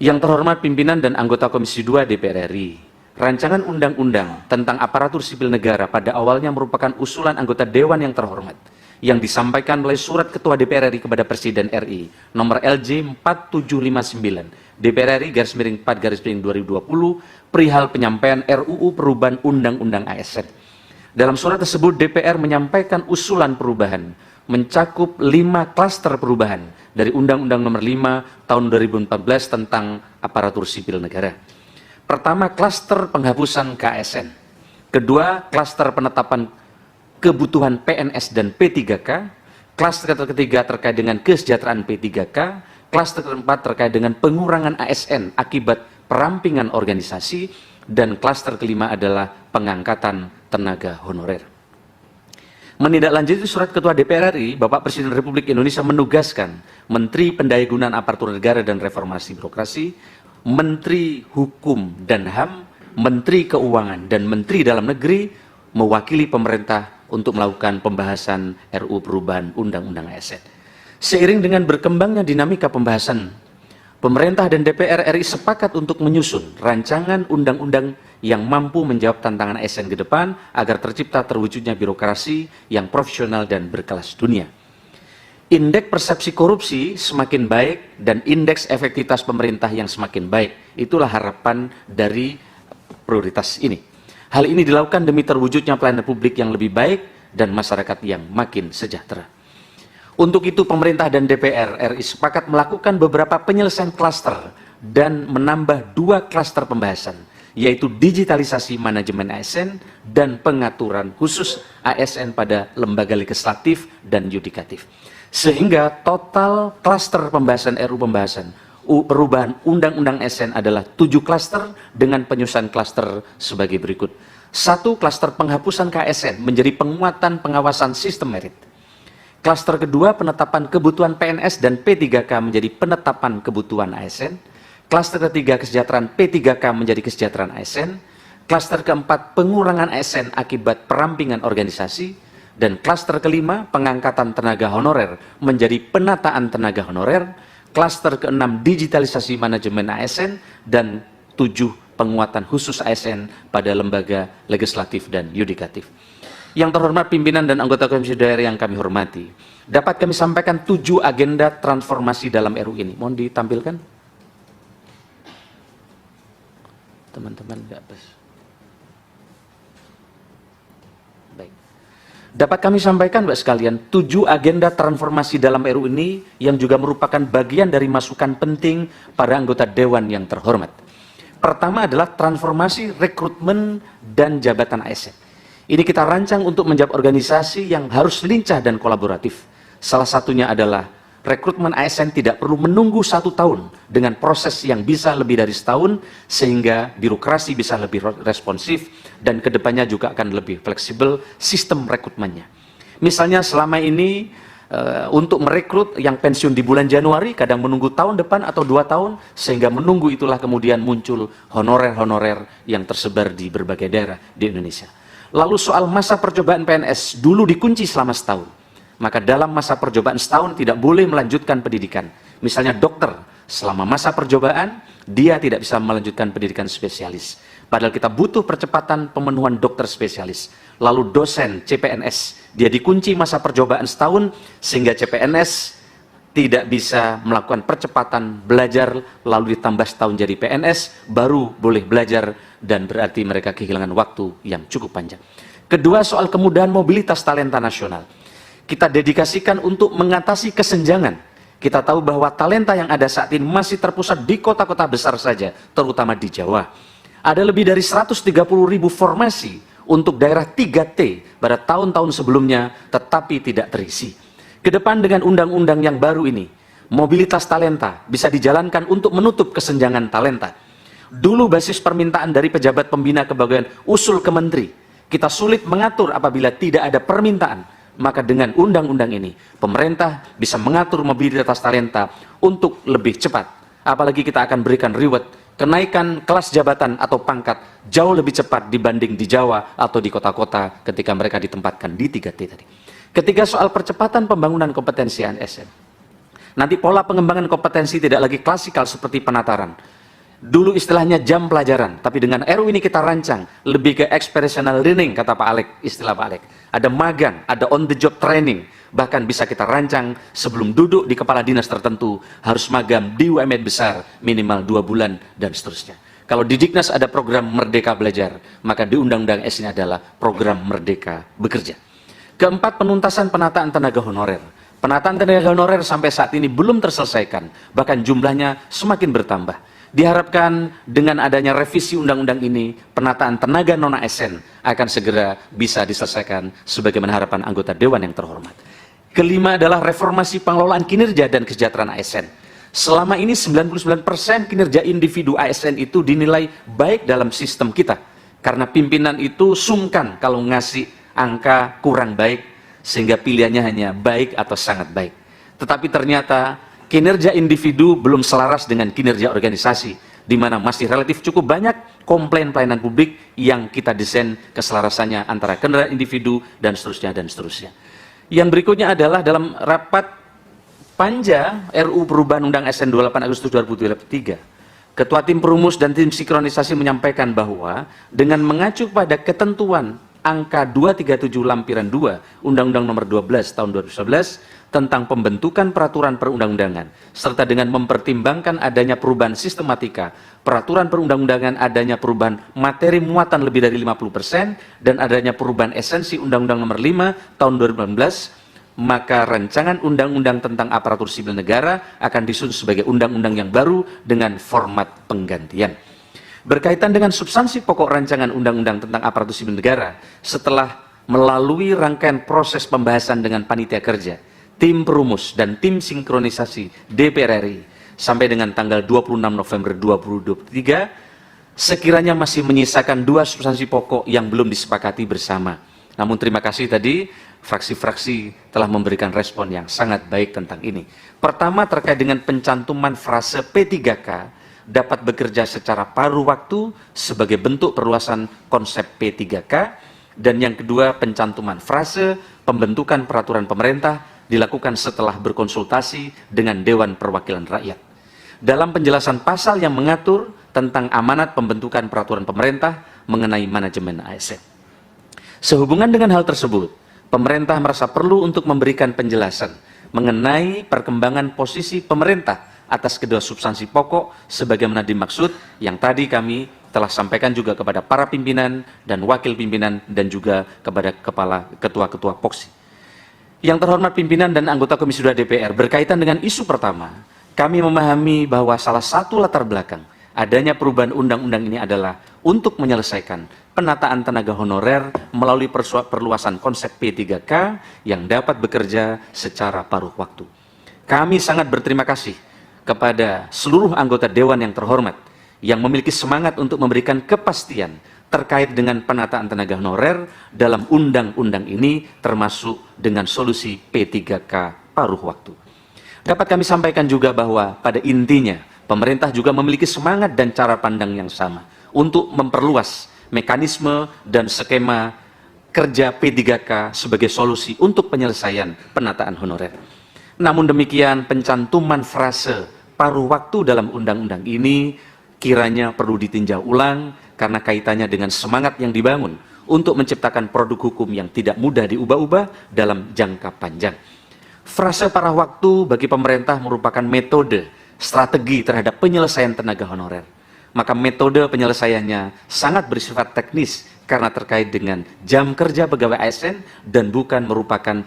Yang terhormat pimpinan dan anggota Komisi 2 DPR RI, rancangan undang-undang tentang aparatur sipil negara pada awalnya merupakan usulan anggota Dewan yang terhormat yang disampaikan melalui surat Ketua DPR RI kepada Presiden RI nomor LJ 4759 DPR RI /4/2020 perihal penyampaian RUU perubahan Undang-Undang ASN. Dalam surat tersebut DPR menyampaikan usulan perubahan mencakup 5 klaster perubahan dari Undang-Undang nomor 5 tahun 2014 tentang aparatur sipil negara. Pertama, klaster penghapusan KASN. Kedua, klaster penetapan kebutuhan PNS dan P3K. Klaster ketiga terkait dengan kesejahteraan P3K. Klaster keempat terkait dengan pengurangan ASN akibat perampingan organisasi. Dan klaster kelima adalah pengangkatan tenaga honorer. Menindaklanjuti surat Ketua DPR RI, Bapak Presiden Republik Indonesia menugaskan Menteri Pendayagunaan Aparatur Negara dan Reformasi Birokrasi, Menteri Hukum dan HAM, Menteri Keuangan, dan Menteri Dalam Negeri mewakili pemerintah untuk melakukan pembahasan RUU perubahan Undang-Undang ASN. Seiring dengan berkembangnya dinamika pembahasan, pemerintah dan DPR RI sepakat untuk menyusun rancangan undang-undang yang mampu menjawab tantangan ASN ke depan agar tercipta terwujudnya birokrasi yang profesional dan berkelas dunia. Indeks persepsi korupsi semakin baik dan indeks efektivitas pemerintah yang semakin baik. Itulah harapan dari prioritas ini. Hal ini dilakukan demi terwujudnya pelayanan publik yang lebih baik dan masyarakat yang makin sejahtera. Untuk itu pemerintah dan DPR RI sepakat melakukan beberapa penyelesaian klaster dan menambah 2 klaster pembahasan, yaitu digitalisasi manajemen ASN dan pengaturan khusus ASN pada lembaga legislatif dan yudikatif. Sehingga total klaster pembahasan RUU pembahasan perubahan Undang-Undang ASN adalah 7 klaster dengan penyusunan klaster sebagai berikut. 1. Klaster penghapusan KASN menjadi penguatan pengawasan sistem merit. Klaster kedua, penetapan kebutuhan PNS dan P3K menjadi penetapan kebutuhan ASN. Klaster ketiga, kesejahteraan P3K menjadi kesejahteraan ASN. Klaster keempat, pengurangan ASN akibat perampingan organisasi. Dan klaster kelima, pengangkatan tenaga honorer menjadi penataan tenaga honorer. Klaster keenam, digitalisasi manajemen ASN. Dan 7, penguatan khusus ASN pada lembaga legislatif dan yudikatif. Yang terhormat pimpinan dan anggota Komisi Daerah yang kami hormati, dapat kami sampaikan 7 agenda transformasi dalam RUU ini. Mohon ditampilkan. Teman-teman enggak pas. Baik. Dapat kami sampaikan Mbak sekalian 7 agenda transformasi dalam RUU ini yang juga merupakan bagian dari masukan penting para anggota Dewan yang terhormat. Pertama adalah transformasi rekrutmen dan jabatan ASN. Ini kita rancang untuk menjawab organisasi yang harus lincah dan kolaboratif. Salah satunya adalah rekrutmen ASN tidak perlu menunggu 1 tahun dengan proses yang bisa lebih dari setahun sehingga birokrasi bisa lebih responsif dan kedepannya juga akan lebih fleksibel sistem rekrutmennya. Misalnya selama ini untuk merekrut yang pensiun di bulan Januari kadang menunggu tahun depan atau 2 tahun sehingga menunggu itulah kemudian muncul honorer-honorer yang tersebar di berbagai daerah di Indonesia. Lalu soal masa percobaan PNS dulu dikunci selama setahun. Maka dalam masa percobaan setahun tidak boleh melanjutkan pendidikan. Misalnya dokter, selama masa percobaan dia tidak bisa melanjutkan pendidikan spesialis. Padahal kita butuh percepatan pemenuhan dokter spesialis. Lalu dosen CPNS, dia dikunci masa percobaan setahun sehingga CPNS tidak bisa melakukan percepatan belajar lalu ditambah setahun jadi PNS baru boleh belajar dan berarti mereka kehilangan waktu yang cukup panjang. Kedua, soal kemudahan mobilitas talenta nasional. Kita dedikasikan untuk mengatasi kesenjangan. Kita tahu bahwa talenta yang ada saat ini masih terpusat di kota-kota besar saja, terutama di Jawa. Ada lebih dari 130.000 formasi untuk daerah 3T pada tahun-tahun sebelumnya tetapi tidak terisi. Kedepan dengan undang-undang yang baru ini, mobilitas talenta bisa dijalankan untuk menutup kesenjangan talenta. Dulu basis permintaan dari pejabat pembina kepegawaian usul ke menteri. Kita sulit mengatur apabila tidak ada permintaan. Maka dengan undang-undang ini, pemerintah bisa mengatur mobilitas talenta untuk lebih cepat. Apalagi kita akan berikan reward, kenaikan kelas jabatan atau pangkat jauh lebih cepat dibanding di Jawa atau di kota-kota ketika mereka ditempatkan di 3T tadi. Ketiga, soal percepatan pembangunan kompetensi ASN. Nanti pola pengembangan kompetensi tidak lagi klasikal seperti penataran. Dulu istilahnya jam pelajaran, tapi dengan RU ini kita rancang lebih ke experiential learning, kata Pak Alek, istilah Pak Alek. Ada magang, ada on the job training, bahkan bisa kita rancang sebelum duduk di kepala dinas tertentu harus magang di UMN besar minimal 2 bulan dan seterusnya. Kalau di Diknas ada program Merdeka Belajar, maka di Undang-Undang S ini adalah program Merdeka Bekerja. Keempat, penuntasan penataan tenaga honorer. Penataan tenaga honorer sampai saat ini belum terselesaikan, bahkan jumlahnya semakin bertambah. Diharapkan dengan adanya revisi undang-undang ini, penataan tenaga non-ASN akan segera bisa diselesaikan sebagaimana harapan anggota Dewan yang terhormat. Kelima adalah reformasi pengelolaan kinerja dan kesejahteraan ASN. Selama ini 99% kinerja individu ASN itu dinilai baik dalam sistem kita. Karena pimpinan itu sungkan kalau ngasih angka kurang baik, sehingga pilihannya hanya baik atau sangat baik. Tetapi ternyata kinerja individu belum selaras dengan kinerja organisasi, di mana masih relatif cukup banyak komplain pelayanan publik yang kita desain keselarasannya antara kinerja individu dan seterusnya dan seterusnya. Yang berikutnya adalah dalam rapat panja RU perubahan Undang ASN 28 Agustus 2023, Ketua Tim Perumus dan Tim Sinkronisasi menyampaikan bahwa dengan mengacu pada ketentuan angka 237 lampiran 2 Undang-Undang Nomor 12 Tahun 2011 tentang pembentukan peraturan perundang-undangan, serta dengan mempertimbangkan adanya perubahan sistematika, peraturan perundang-undangan adanya perubahan materi muatan lebih dari 50% dan adanya perubahan esensi Undang-Undang Nomor 5 Tahun 2018, maka rancangan undang-undang tentang aparatur sipil negara akan disusun sebagai undang-undang yang baru dengan format penggantian. Berkaitan dengan substansi pokok rancangan undang-undang tentang aparatur sipil negara, setelah melalui rangkaian proses pembahasan dengan panitia kerja, tim perumus dan tim sinkronisasi DPR RI sampai dengan tanggal 26 November 2023, sekiranya masih menyisakan 2 substansi pokok yang belum disepakati bersama. Namun terima kasih tadi fraksi-fraksi telah memberikan respon yang sangat baik tentang ini. Pertama, terkait dengan pencantuman frase P3K dapat bekerja secara paruh waktu sebagai bentuk perluasan konsep P3K, dan yang kedua, pencantuman frase pembentukan peraturan pemerintah dilakukan setelah berkonsultasi dengan Dewan Perwakilan Rakyat. Dalam penjelasan pasal yang mengatur tentang amanat pembentukan peraturan pemerintah mengenai manajemen ASN. Sehubungan dengan hal tersebut, pemerintah merasa perlu untuk memberikan penjelasan mengenai perkembangan posisi pemerintah atas kedua substansi pokok sebagaimana dimaksud yang tadi kami telah sampaikan juga kepada para pimpinan dan wakil pimpinan dan juga kepada ketua-ketua POKSI. Yang terhormat pimpinan dan anggota Komisi 2 DPR, berkaitan dengan isu pertama, kami memahami bahwa salah satu latar belakang adanya perubahan undang-undang ini adalah untuk menyelesaikan penataan tenaga honorer melalui perluasan konsep P3K yang dapat bekerja secara paruh waktu. Kami sangat berterima kasih kepada seluruh anggota Dewan yang terhormat yang memiliki semangat untuk memberikan kepastian terkait dengan penataan tenaga honorer dalam undang-undang ini, termasuk dengan solusi P3K paruh waktu. Dapat kami sampaikan juga bahwa pada intinya pemerintah juga memiliki semangat dan cara pandang yang sama untuk memperluas mekanisme dan skema kerja P3K sebagai solusi untuk penyelesaian penataan honorer. Namun demikian, pencantuman frase paruh waktu dalam undang-undang ini kiranya perlu ditinjau ulang karena kaitannya dengan semangat yang dibangun untuk menciptakan produk hukum yang tidak mudah diubah-ubah dalam jangka panjang. Frase paruh waktu bagi pemerintah merupakan metode strategi terhadap penyelesaian tenaga honorer. Maka metode penyelesaiannya sangat bersifat teknis karena terkait dengan jam kerja pegawai ASN dan bukan merupakan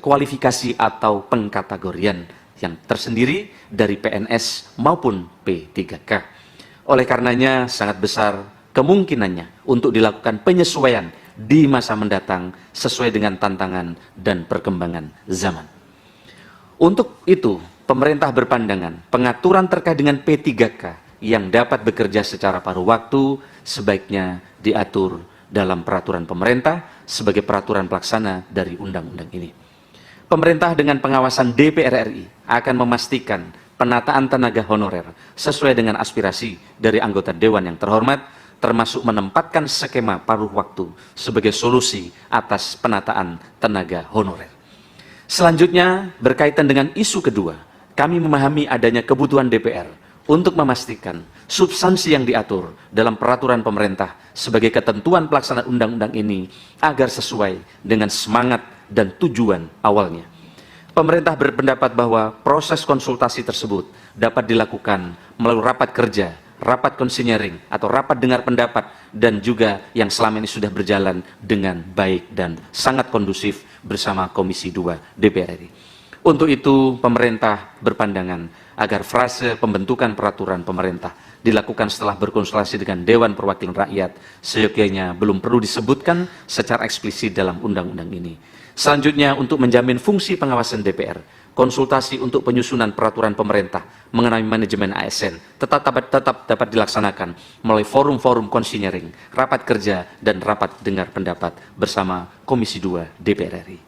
kualifikasi atau pengkategorian yang tersendiri dari PNS maupun P3K. Oleh karenanya sangat besar kemungkinannya untuk dilakukan penyesuaian di masa mendatang sesuai dengan tantangan dan perkembangan zaman. Untuk itu, pemerintah berpandangan pengaturan terkait dengan P3K yang dapat bekerja secara paruh waktu sebaiknya diatur dalam peraturan pemerintah sebagai peraturan pelaksana dari undang-undang ini. Pemerintah dengan pengawasan DPR RI akan memastikan penataan tenaga honorer sesuai dengan aspirasi dari anggota Dewan yang terhormat, termasuk menempatkan skema paruh waktu sebagai solusi atas penataan tenaga honorer. Selanjutnya, berkaitan dengan isu kedua, kami memahami adanya kebutuhan DPR untuk memastikan substansi yang diatur dalam peraturan pemerintah sebagai ketentuan pelaksanaan undang-undang ini agar sesuai dengan semangat dan tujuan awalnya. Pemerintah berpendapat bahwa proses konsultasi tersebut dapat dilakukan melalui rapat kerja, rapat konsinyering, atau rapat dengar pendapat, dan juga yang selama ini sudah berjalan dengan baik dan sangat kondusif bersama Komisi 2 DPR RI. Untuk itu, pemerintah berpandangan agar frase pembentukan peraturan pemerintah dilakukan setelah berkonsultasi dengan Dewan Perwakilan Rakyat seyogyanya belum perlu disebutkan secara eksplisit dalam undang-undang ini. Selanjutnya, untuk menjamin fungsi pengawasan DPR, konsultasi untuk penyusunan peraturan pemerintah mengenai manajemen ASN tetap dapat dilaksanakan melalui forum-forum konsinyering, rapat kerja, dan rapat dengar pendapat bersama Komisi 2 DPR RI.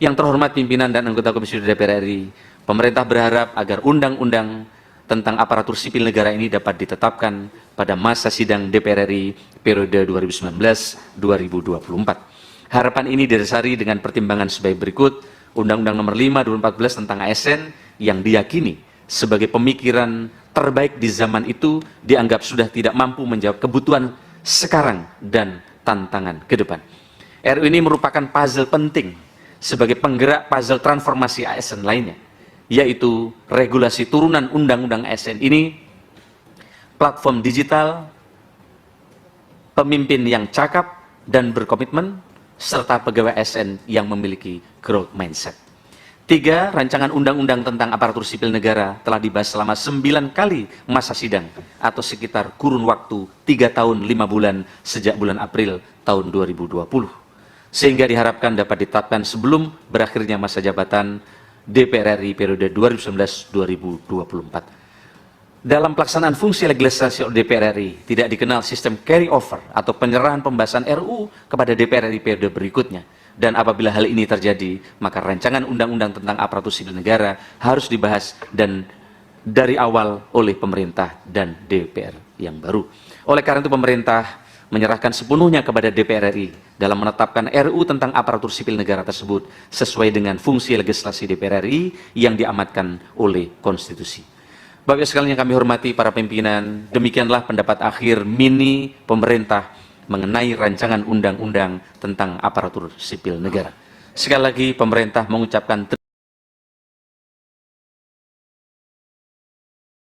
Yang terhormat pimpinan dan anggota Komisi 2 DPR RI, pemerintah berharap agar undang-undang tentang aparatur sipil negara ini dapat ditetapkan pada masa sidang DPR RI periode 2019-2024. Harapan ini didasari dengan pertimbangan sebagai berikut. Undang-Undang Nomor 5 2014 tentang ASN yang diyakini sebagai pemikiran terbaik di zaman itu dianggap sudah tidak mampu menjawab kebutuhan sekarang dan tantangan ke depan. RU ini merupakan puzzle penting sebagai penggerak puzzle transformasi ASN lainnya, yaitu regulasi turunan Undang-Undang ASN ini, platform digital, pemimpin yang cakap dan berkomitmen, serta pegawai ASN yang memiliki growth mindset. 3. Rancangan undang-undang tentang aparatur sipil negara telah dibahas selama 9 kali masa sidang atau sekitar kurun waktu 3 tahun 5 bulan sejak bulan April tahun 2020. Sehingga diharapkan dapat ditetapkan sebelum berakhirnya masa jabatan DPR RI periode 2019-2024. Dalam pelaksanaan fungsi legislasi oleh DPR RI, tidak dikenal sistem carry over atau penyerahan pembahasan RUU kepada DPR RI periode berikutnya. Dan apabila hal ini terjadi, maka rancangan undang-undang tentang aparatur sipil negara harus dibahas dan dari awal oleh pemerintah dan DPR yang baru. Oleh karena itu, pemerintah menyerahkan sepenuhnya kepada DPR RI dalam menetapkan RUU tentang aparatur sipil negara tersebut sesuai dengan fungsi legislasi DPR RI yang diamatkan oleh konstitusi. Bapak Ibu sekalian yang kami hormati para pimpinan, demikianlah pendapat akhir mini pemerintah mengenai rancangan undang-undang tentang aparatur sipil negara. Sekali lagi pemerintah mengucapkan